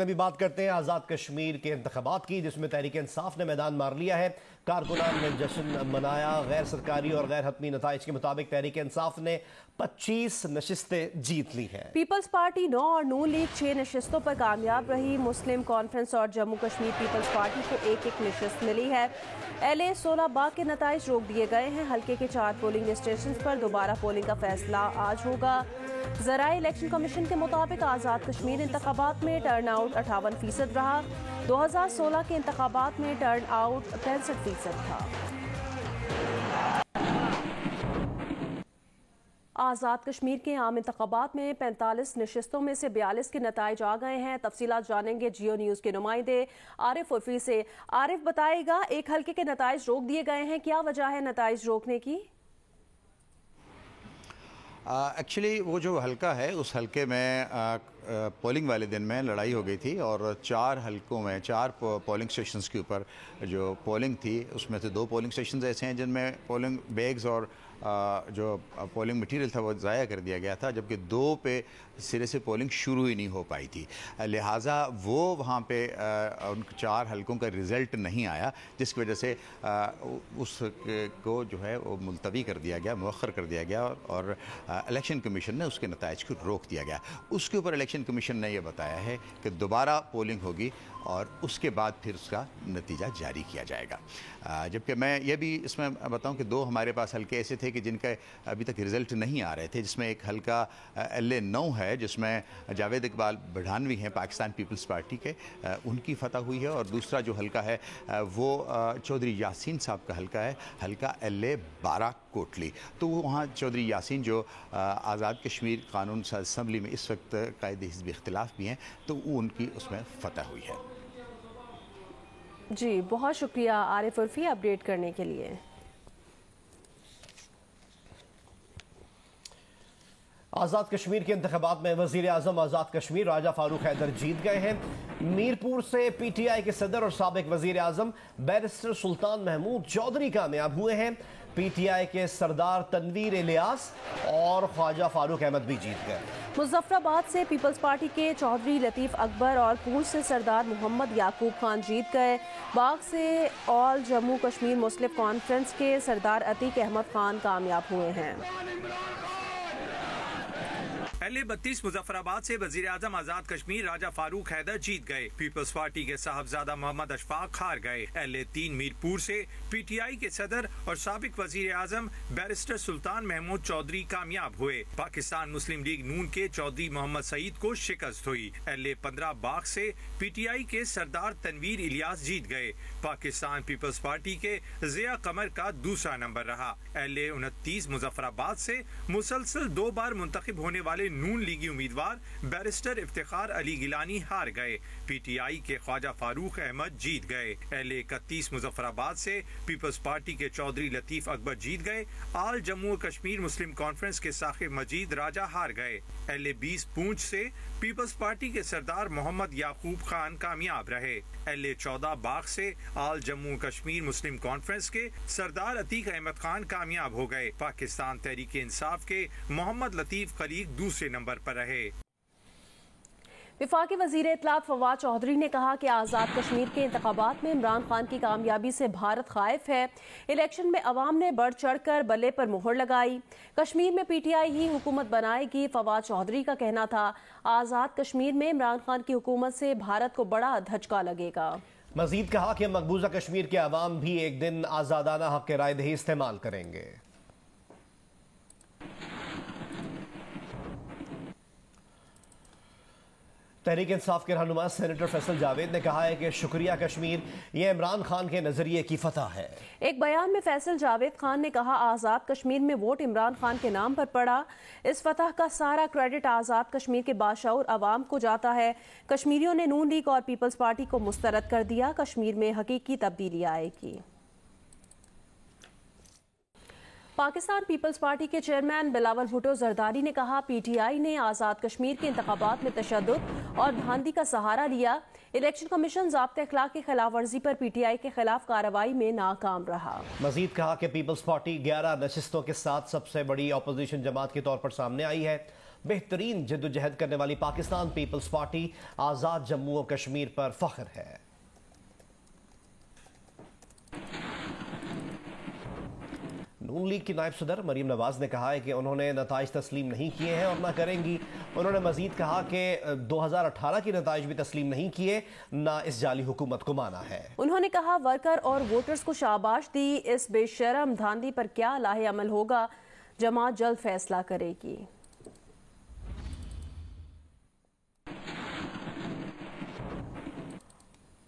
ابھی بات کرتے ہیں آزاد کشمیر کے انتخابات کی، جس میں تحریک انصاف نے میدان مار لیا ہے۔ کارکنان نے جشن منایا۔ غیر سرکاری اور غیر حتمی نتائج کے مطابق تحریک انصاف نے 25 نشستیں جیت لی ہیں۔ پیپلز پارٹی 9 اور نون لیگ 6 نشستوں پر کامیاب رہی۔ مسلم کانفرنس اور جموں کشمیر پیپلز پارٹی کو ایک ایک نشست ملی ہے۔ LA 16 باغ کے نتائج روک دیے گئے ہیں۔ حلقے کے 4 پولنگ اسٹیشنز پر دوبارہ پولنگ کا فیصلہ آج ہوگا۔ ذرائع الیکشن کمیشن کے مطابق آزاد کشمیر انتخابات میں ٹرن آؤٹ 58% رہا۔ 2016 کے انتخابات میں ٹرن آؤٹ 65% تھا۔ آزاد کشمیر کے عام انتخابات میں 45 نشستوں میں سے 42 کے نتائج آ گئے ہیں۔ تفصیلات جانیں گے جیو نیوز کے نمائندے عارف عرفی سے۔ عارف بتائے گا، ایک حلقے کے نتائج روک دیے گئے ہیں، کیا وجہ ہے نتائج روکنے کی؟ ایکچولی وہ جو حلقہ ہے اس حلقے میں پولنگ والے دن میں لڑائی ہو گئی تھی، اور 4 حلقوں میں 4 پولنگ اسٹیشنز کے اوپر جو پولنگ تھی اس میں سے 2 پولنگ اسٹیشنز ایسے ہیں جن میں پولنگ بیگز اور جو پولنگ مٹیریل تھا وہ ضائع کر دیا گیا تھا، جبکہ 2 پہ سرے سے پولنگ شروع ہی نہیں ہو پائی تھی، لہٰذا وہ وہاں پہ ان 4 حلقوں کا رزلٹ نہیں آیا، جس کی وجہ سے اس کو جو ہے وہ ملتوی کر دیا گیا، مؤخر کر دیا گیا، اور الیکشن کمیشن نے اس کے نتائج کو روک دیا گیا۔ اس کے اوپر الیکشن کمیشن نے یہ بتایا ہے کہ دوبارہ پولنگ ہوگی اور اس کے بعد پھر اس کا نتیجہ جاری کیا جائے گا۔ جبکہ میں یہ بھی اس میں بتاؤں کہ 2 ہمارے پاس حلقے ایسے تھے کہ جن کا ابھی تک رزلٹ نہیں آ رہے تھے، جس میں ایک حلقہ LA 9 ہے جس میں جاوید اقبال بڑھانوی ہیں پاکستان پیپلز پارٹی کے، ان کی فتح ہوئی ہے، اور دوسرا جو حلقہ ہے وہ چودھری یاسین صاحب کا حلقہ ہے، حلقہ LA 12 کوٹلی۔ تو وہاں چودھری یاسین جو آزاد کشمیر قانون ساز اسمبلی میں اس وقت قائد حزب اختلاف بھی ہیں، تو ان کی اس میں فتح ہوئی ہے۔ جی بہت شکریہ عارف عرفی اپڈیٹ کرنے کے لیے۔ آزاد کشمیر کے انتخابات میں وزیر اعظم آزاد کشمیر راجہ فاروق حیدر جیت گئے ہیں۔ میرپور سے PTI کے صدر اور سابق وزیر اعظم بیرسٹر سلطان محمود چودھری کامیاب ہوئے ہیں۔ PTI کے سردار تنویر الیاس اور خواجہ فاروق احمد بھی جیت گئے۔ مظفر آباد سے پیپلز پارٹی کے چودھری لطیف اکبر اور پونچھ سے سردار محمد یعقوب خان جیت گئے۔ باغ سے آل جموں کشمیر مسلم کانفرنس کے سردار عتیق احمد خان کامیاب ہوئے ہیں۔ LA 32 مظفر آباد سے وزیر اعظم آزاد کشمیر راجہ فاروق حیدر جیت گئے۔ پیپلز پارٹی کے صاحبزادہ محمد اشفاق ہار گئے۔ LA 3 میرپور سے PTI کے صدر اور سابق وزیر اعظم بیرسٹر سلطان محمود چودھری کامیاب ہوئے۔ پاکستان مسلم لیگ نون کے چودھری محمد سعید کو شکست ہوئی۔ LA 15 باغ سے PTI کے سردار تنویر الیاس جیت گئے۔ پاکستان پیپلز پارٹی کے ضیاء قمر کا دوسرا نمبر رہا۔ LA 29 مظفر آباد سے مسلسل 2 بار منتخب ہونے والے نون لیگی امیدوار بیرسٹر افتخار علی گیلانی ہار گئے۔ PTI کے خواجہ فاروق احمد جیت گئے۔ LA 31 مظفر آباد سے پیپلز پارٹی کے چودھری لطیف اکبر جیت گئے۔ آل جموں کشمیر مسلم کانفرنس کے ثاقب مجید راجہ ہار گئے۔ LA 20 پونچھ سے پیپلز پارٹی کے سردار محمد یعقوب خان کامیاب رہے۔ LA 14 باغ سے آل جموں کشمیر مسلم کانفرنس کے سردار عتیق احمد خان کامیاب ہو گئے۔ پاکستان تحریک انصاف کے محمد لطیف خلیق دوسرے نمبر پر رہے۔ وفاقی وزیر اطلاعات فواد چودھری نے کہا کہ آزاد کشمیر کے انتخابات میں عمران خان کی کامیابی سے بھارت خائف ہے۔ الیکشن میں عوام نے بڑھ چڑھ کر بلے پر مہر لگائی۔ کشمیر میں PTI ہی حکومت بنائے گی۔ فواد چودھری کا کہنا تھا، آزاد کشمیر میں عمران خان کی حکومت سے بھارت کو بڑا دھچکا لگے گا۔ مزید کہا کہ مقبوضہ کشمیر کے عوام بھی ایک دن آزادانہ حق رائے دہی استعمال کریں گے۔ تحریک انصاف کے رہنما سینیٹر فیصل جاوید نے کہا ہے کہ شکریہ کشمیر، یہ عمران خان کے نظریے کی فتح ہے۔ ایک بیان میں فیصل جاوید خان نے کہا، آزاد کشمیر میں ووٹ عمران خان کے نام پر پڑا، اس فتح کا سارا کریڈٹ آزاد کشمیر کے باشعور عوام کو جاتا ہے۔ کشمیریوں نے نون لیگ اور پیپلز پارٹی کو مسترد کر دیا، کشمیر میں حقیقی تبدیلی آئے گی۔ پاکستان پیپلز پارٹی کے چیئرمین بلاول بھٹو زرداری نے کہا، PTI نے آزاد کشمیر کے انتخابات میں تشدد اور دھاندلی کا سہارا لیا۔ الیکشن کمیشن ضابطۂ اخلاق کی خلاف ورزی پر PTI کے خلاف کارروائی میں ناکام رہا۔ مزید کہا کہ پیپلز پارٹی 11 نشستوں کے ساتھ سب سے بڑی اپوزیشن جماعت کے طور پر سامنے آئی ہے۔ बेहतरीन जद्दोजहद करने वाली पाकिस्तान पीपल्स पार्टी आज़ाद जम्मू और कश्मीर पर फख्र है। नून लीग की नायब सदर मरीम नवाज ने कहा है कि उन्होंने नताइज तस्लीम नहीं किए हैं और ना करेंगी। उन्होंने मजीद कहा कि 2018 की नताइज भी तस्लीम नहीं किए, ना इस जाली हुकूमत को माना है। उन्होंने कहा वर्कर और वोटर्स को शाबाश दी, इस बेशरम धांधली पर क्या लाहे अमल होगा, जमात जल्द फैसला करेगी।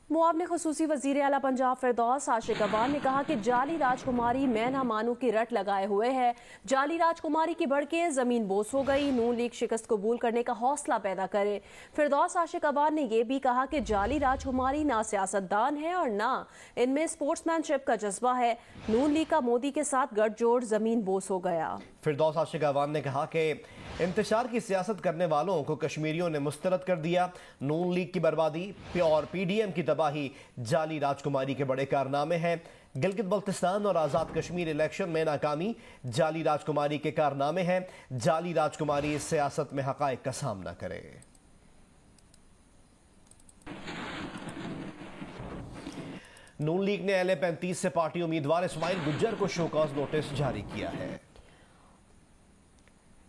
मुआवने खुसूसी वजीर आला पंजाब फिरदौस आशिक अवान ने कहा कि जाली राजकुमारी मैं ना मानू की रट लगाए हुए है। जाली राजकुमारी की भड़के जमीन बोस हो गई। नून लीग शिकस्त कबूल करने का हौसला पैदा करे। फिरदौस आशिक अवान ने यह भी कहा कि जाली राजकुमारी ना सियासतदान है और ना इनमें स्पोर्ट्समैनशिप का जज्बा है। नून लीग का मोदी के साथ गठजोड़ जमीन बोस हो गया। फिरदौस आशिक अवान ने कहा कि इंतशार की सियासत करने वालों को कश्मीरियों ने मुस्तरद कर दिया। नून लीग की बर्बादी और पीडीएम की तबाही जाली राजकुमारी के बड़े कारनामे हैं। गिलगित बल्तिस्तान और आज़ाद कश्मीर इलेक्शन में नाकामी जाली राजकुमारी के कारनामे हैं। जाली राजकुमारी इस सियासत में हकायक का सामना करे। नून लीग ने LA-35 से पार्टी उम्मीदवार इस्माइल गुज्जर को शोकॉज नोटिस जारी किया है।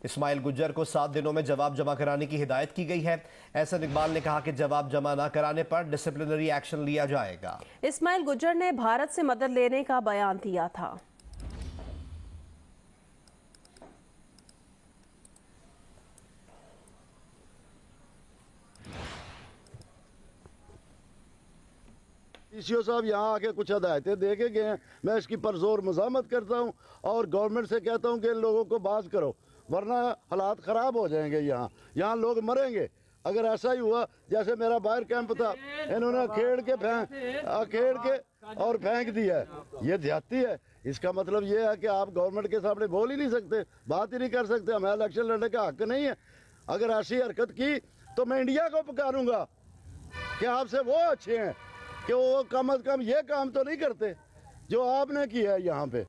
इस्माइल गुज्जर को 7 दिनों में जवाब जमा कराने की हिदायत की गई है। एहसन इकबाल ने कहा कि जवाब जमा न कराने पर डिसिप्लिनरी एक्शन लिया जाएगा। इस्माइल गुज्जर ने भारत से मदद लेने का बयान दिया था। पीसीओ साहब यहाँ आके कुछ हदायतें दे के गए हैं, मैं इसकी परजोर मज़ामत करता हूँ और गवर्नमेंट से कहता हूँ कि इन लोगों को बाज करो, वरना हालात ख़राब हो जाएंगे। यहाँ लोग मरेंगे अगर ऐसा ही हुआ जैसे मेरा बाहर कैंप था, इन्होंने अखेड़ के और फेंक दिया है। ये ज्यादती है। इसका मतलब ये है कि आप गवर्नमेंट के सामने बोल ही नहीं सकते, बात ही नहीं कर सकते, हमें इलेक्शन लड़ने का हक नहीं है। अगर ऐसी हरकत की तो मैं इंडिया को पुकारूंगा कि आपसे वो अच्छे हैं कि वो कम अज कम ये काम तो नहीं करते जो आपने किया है यहाँ पे।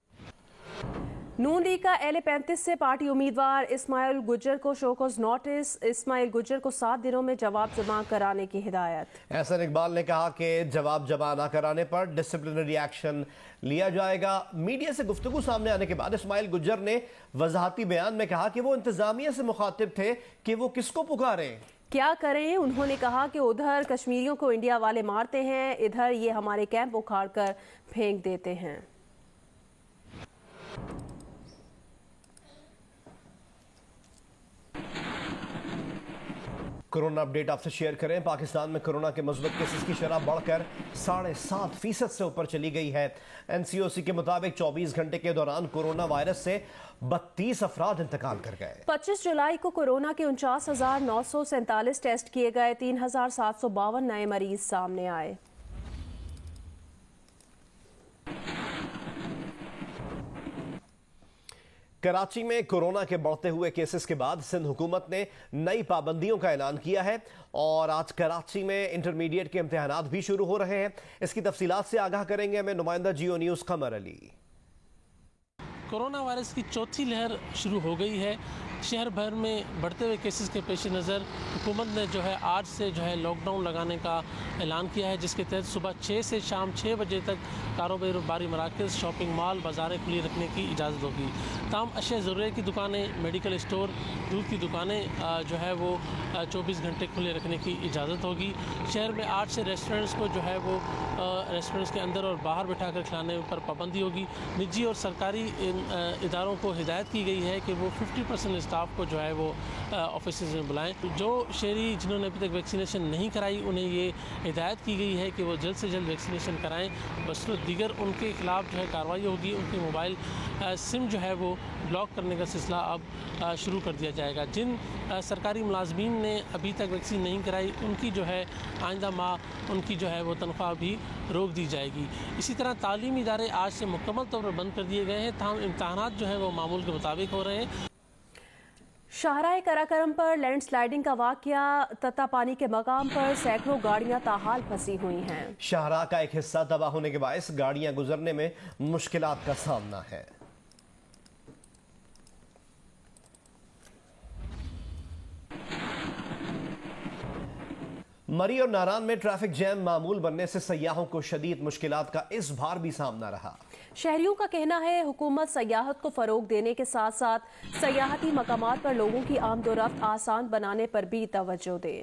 नून लीग का LA-35 से पार्टी उम्मीदवार इस्माइल गुज्जर को शोकॉज नोटिस। इस्माइल गुज्जर को 7 दिनों में जवाब जमा कराने की हिदायत। एहसन इकबाल ने कहा कि जवाब जमा न कराने पर डिसिप्लिनरी एक्शन लिया जाएगा। मीडिया से गुफ्तगू सामने आने के बाद इस्माइल गुज्जर ने वजाहती बयान में कहा कि वो इंतजामिया से मुखातिब थे कि वो किसको पुकारें, क्या करें। उन्होंने कहा कि उधर कश्मीरियों को इंडिया वाले मारते हैं, इधर ये हमारे कैंप उखाड़ कर फेंक देते हैं। कोरोना अपडेट आपसे शेयर करें। पाकिस्तान में कोरोना के मुस्बत केसेस की शरह बढ़कर 7.5% से ऊपर चली गई है। NCOC के मुताबिक 24 घंटे के दौरान कोरोना वायरस से 32 अफराद इंतकाल कर गए। 25 जुलाई को कोरोना के 49,947 टेस्ट किए गए। 3,752 नए मरीज सामने आए। कराची में कोरोना के बढ़ते हुए केसेस के बाद सिंध हुकूमत ने नई पाबंदियों का ऐलान किया है और आज कराची में इंटरमीडिएट के इम्तिहानात भी शुरू हो रहे हैं। इसकी तफसीलात से आगाह करेंगे हमें नुमाइंदा जियो न्यूज़ कमर अली। कोरोना वायरस की चौथी लहर शुरू हो गई है। शहर भर में बढ़ते हुए केसेस के पेश नज़र हुकूमत ने जो है आज से जो है लॉकडाउन लगाने का ऐलान किया है, जिसके तहत सुबह 6 से शाम 6 बजे तक कारोबारी मराकज़, शॉपिंग मॉल, बाज़ारें खुली रखने की इजाज़त होगी। तमाम अशिया ज़रूरत की दुकानें, मेडिकल स्टोर, दूध की दुकानें जो है वो 24 घंटे खुले रखने की इजाज़त होगी। शहर में 8 से रेस्टोरेंट्स को जो है वो रेस्टोरेंट्स के अंदर और बाहर बिठा कर खिलाने पर पाबंदी होगी। निजी और सरकारी इदारों को हिदायत की गई है कि वो 50% स्टाफ को जो है वो ऑफिस में बुलाएं। जो शहरी जिन्होंने अभी तक वैक्सीनेशन नहीं कराई उन्हें ये हिदायत की गई है कि वो जल्द से जल्द वैक्सीनेशन कराएं। बस दीगर उनके खिलाफ जो है कार्रवाई होगी। उनके मोबाइल सिम जो है वो ब्लॉक करने का सिलसिला अब शुरू कर दिया जाएगा। जिन सरकारी मुलाजमीन ने अभी तक वैक्सीन नहीं कराई उनकी जो है आइंदा माह उनकी जो है वो तनख्वाह भी रोक दी जाएगी। इसी तरह तालीमी इदारे आज से मुकम्मल तौर पर बंद कर दिए गए हैं। तमाम इम्तहानात जो है वो मामूल के मुताबिक हो रहे हैं। शाहराह कराकरम पर लैंडस्लाइडिंग का वाकया, तत्ता पानी के मकाम पर सैकड़ों गाड़ियां ताहाल फंसी हुई हैं। शाहराह का एक हिस्सा तबाह होने के बायस गाड़ियां गुजरने में मुश्किलात का सामना है। मरी और नारान में ट्रैफिक जैम मामूल बनने से सयाहों को शदीद मुश्किलात का इस बार भी सामना रहा। शहरियों का कहना है हुकूमत सयाहत को फरोग देने के साथ साथ सयाहती मकामात पर लोगों की आमदोरफ्त आसान बनाने पर भी तवज्जो दे।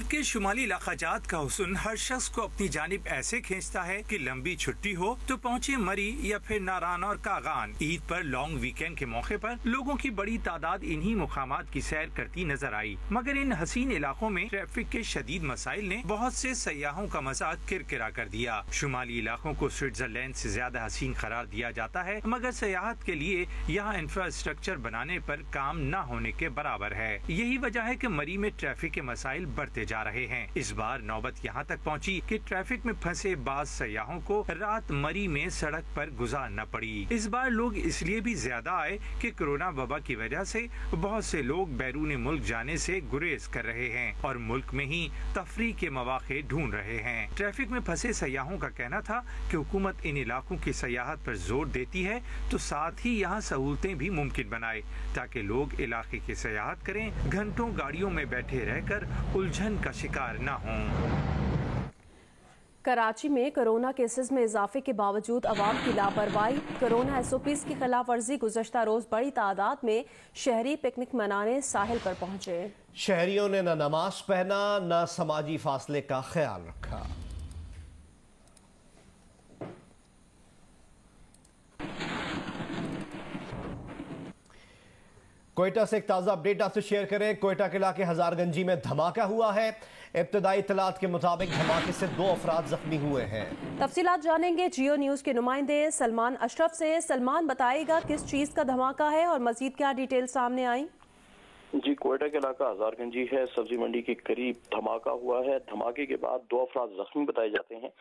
के शुमाली इलाका जात का हुस्न हर शख्स को अपनी जानिब ऐसे खींचता है कि लंबी छुट्टी हो तो पहुंचे मरी या फिर नारान और कागान। ईद पर लॉन्ग वीकेंड के मौके पर लोगों की बड़ी तादाद इन्हीं मुकामात की सैर करती नजर आई, मगर इन हसीन इलाकों में ट्रैफिक के शदीद मसाइल ने बहुत से सयाहों का मजाक किरकिरा कर दिया। शुमाली इलाकों को स्विट्जरलैंड से ज्यादा हसीन करार दिया जाता है, मगर सयाहत के लिए यहाँ इंफ्रास्ट्रक्चर बनाने पर काम न होने के बराबर है। यही वजह है कि मरी में ट्रैफिक के मसाइल बढ़ते जा रहे हैं। इस बार नौबत यहाँ तक पहुँची कि ट्रैफिक में फंसे बाज सयाहों को रात मरी में सड़क पर गुजारना पड़ी। इस बार लोग इसलिए भी ज्यादा आए कि कोरोना वबा की वजह से बहुत से लोग बैरून मुल्क जाने से गुरेज कर रहे हैं और मुल्क में ही तफरीह के मौके ढूंढ रहे हैं। ट्रैफिक में फंसे सयाहों का कहना था कि हुकूमत इन इलाकों की सयाहत पर जोर देती है तो साथ ही यहाँ सहूलतें भी मुमकिन बनाए ताकि लोग इलाके की सयाहत करें, घंटों गाड़ियों में बैठे रहकर उलझन का शिकार न हों। कराची में कोरोना केसेस में इजाफे के बावजूद अवाम की लापरवाही, कोरोना SOPs की खिलाफ वर्जी, गुज़श्ता रोज बड़ी तादाद में शहरी पिकनिक मनाने साहिल पर पहुंचे। शहरियों ने न नमाज पढ़ना न समाजी फासले का ख्याल रखा। कोयटा से एक ताज़ा अपडेट आपसे शेयर करें। कोयटा के इलाके हजारगंजी में धमाका हुआ है। इब्तदाई इत्तलात के मुताबिक धमाके से 2 अफराद जख्मी हुए हैं। तफसीलात जानेंगे जियो न्यूज के नुमाइंदे सलमान अशरफ से। सलमान, बताइएगा किस चीज का धमाका है और मजीद क्या डिटेल सामने आई? जी, कोयटा के इलाका हजारगंजी है, सब्जी मंडी के करीब धमाका हुआ है। धमाके के बाद 2 अफराद जख्मी बताए जाते हैं।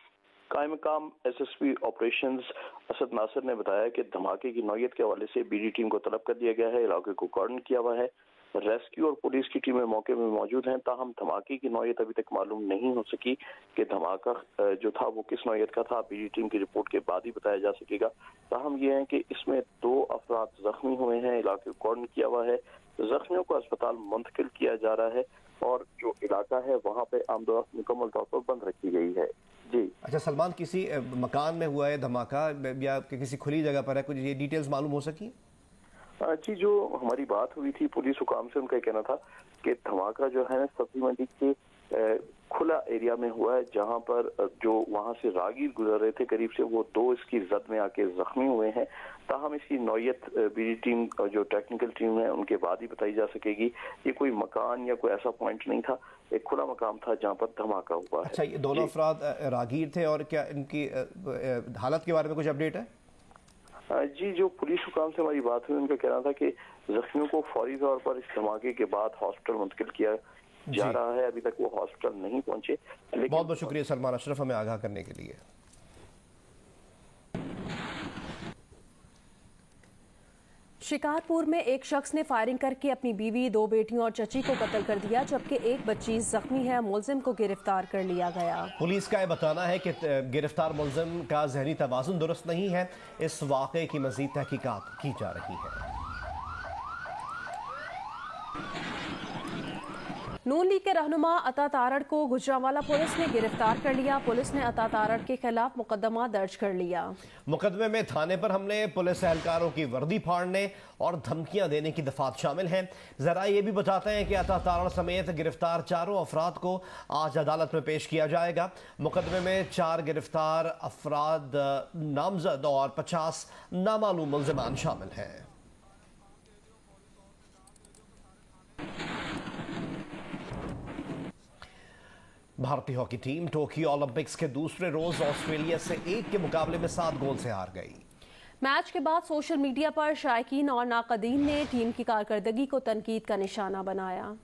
कायम मकाम SSP ऑपरेशंस असद नासिर ने बताया कि धमाके की नौयत के हवाले से BD टीम को तलब कर दिया गया है, इलाके को कार्डन किया हुआ है। रेस्क्यू और पुलिस की टीमें मौके में मौजूद हैं। ताहम धमाके की नौयत अभी तक मालूम नहीं हो सकी कि धमाका जो था वो किस नौयत का था। BD टीम की रिपोर्ट के बाद ही बताया जा सकेगा। ताहम ये है कि इसमें 2 अफराद जख्मी हुए हैं, इलाके को कार्डन किया हुआ है, जख्मियों को अस्पताल मुंतकिल किया जा रहा है और जो इलाका है वहाँ पे आमदोरफ्त मुकम्मल तौर पर बंद रखी गई है। जी अच्छा सलमान, किसी मकान में हुआ है धमाका या किसी खुली जगह पर है, कुछ ये डिटेल्स मालूम हो सकी? जी, जो हमारी बात हुई थी पुलिस हुकाम से, उनका कहना था कि धमाका जो है सब्जी मंडी के खुला एरिया में हुआ है, जहां पर जो वहां से रागीर गुजर रहे थे करीब से, वो 2 इसकी जद में आके जख्मी हुए हैं। ताहम इसकी नौयत BD टीम जो टेक्निकल टीम है उनके बाद ही बताई जा सकेगी। ये कोई मकान या कोई ऐसा पॉइंट नहीं था, एक खुला मकाम था जहाँ पर धमाका हुआ है। अच्छा, ये दोनों अफराद रागीर थे और क्या इनकी हालत के बारे में कुछ अपडेट है? जी, जो पुलिस हुकाम से हमारी बात हुई उनका कहना था कि जख्मियों को फौरी तौर पर इस धमाके के बाद हॉस्पिटल मुंतकिल किया जा रहा है। अभी तक वो हॉस्पिटल नहीं पहुंचे। बहुत बहुत शुक्रिया सलमान अशरफ हमें आगाह करने के लिए। शिकारपुर में एक शख्स ने फायरिंग करके अपनी बीवी, 2 बेटियों और चची को कत्ल कर दिया, जबकि एक बच्ची जख्मी है। मुलजिम को गिरफ्तार कर लिया गया। पुलिस का यह बताना है कि गिरफ्तार मुलजिम का जहनी तवाज़ुन दुरुस्त नहीं है। इस वाक़े की मज़ीद तहकीकात की जा रही है। नून लीग के रहनुमा अता तारड़ को गुजरांवाला पुलिस ने गिरफ्तार कर लिया। पुलिस ने अता तारड़ के खिलाफ मुकदमा दर्ज कर लिया। मुकदमे में थाने पर हमले, पुलिस एहलकारों की वर्दी फाड़ने और धमकियां देने की दफात शामिल हैं। जरा ये भी बताते हैं कि अता तारड़ समेत गिरफ्तार 4 अफराद को आज अदालत में पेश किया जाएगा। मुकदमे में 4 गिरफ्तार अफराद नामजद और 50 नामालूम मुल्ज़िमान शामिल हैं। भारतीय हॉकी टीम टोक्यो ओलंपिक्स के दूसरे रोज ऑस्ट्रेलिया से 1 के मुकाबले में 7 गोल से हार गई। मैच के बाद सोशल मीडिया पर शायकीन और नाक़दीन ने टीम की कारकर्दगी को तनकीद का निशाना बनाया।